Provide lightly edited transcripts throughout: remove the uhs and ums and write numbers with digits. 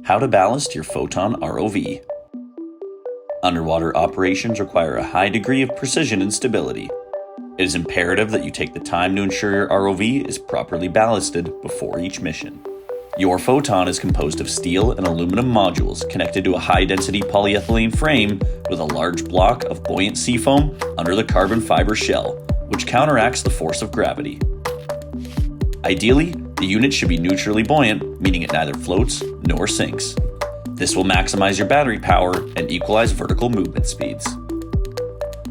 How to ballast your Photon ROV. Underwater operations require a high degree of precision and stability. It is imperative that you take the time to ensure your ROV is properly ballasted before each mission. Your Photon is composed of steel and aluminum modules connected to a high-density polyethylene frame with a large block of buoyant seafoam under the carbon fiber shell, which counteracts the force of gravity. Ideally, the unit should be neutrally buoyant, meaning it neither floats nor sinks. This will maximize your battery power and equalize vertical movement speeds.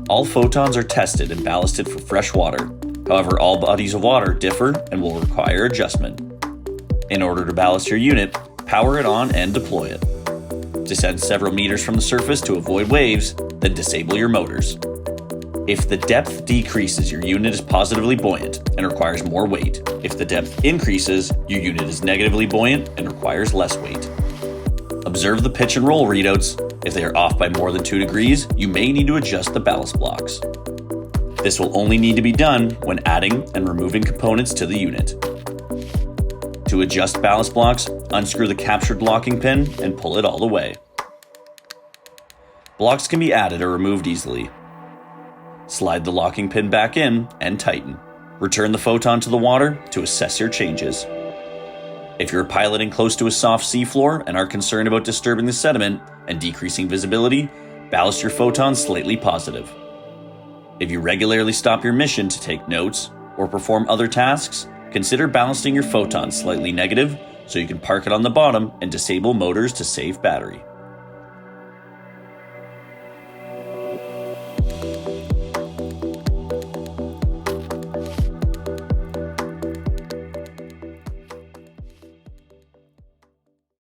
All Photons are tested and ballasted for fresh water. However, all bodies of water differ and will require adjustment. In order to ballast your unit, power it on and deploy it. Descend several meters from the surface to avoid waves, then disable your motors. If the depth decreases, your unit is positively buoyant and requires more weight. If the depth increases, your unit is negatively buoyant and requires less weight. Observe the pitch and roll readouts. If they are off by more than 2 degrees, you may need to adjust the ballast blocks. This will only need to be done when adding and removing components to the unit. To adjust ballast blocks, unscrew the captured locking pin and pull it all the way. Blocks can be added or removed easily. Slide the locking pin back in and tighten. Return the Photon to the water to assess your changes. If you're piloting close to a soft seafloor and are concerned about disturbing the sediment and decreasing visibility, ballast your Photon slightly positive. If you regularly stop your mission to take notes or perform other tasks, consider ballasting your Photon slightly negative so you can park it on the bottom and disable motors to save battery.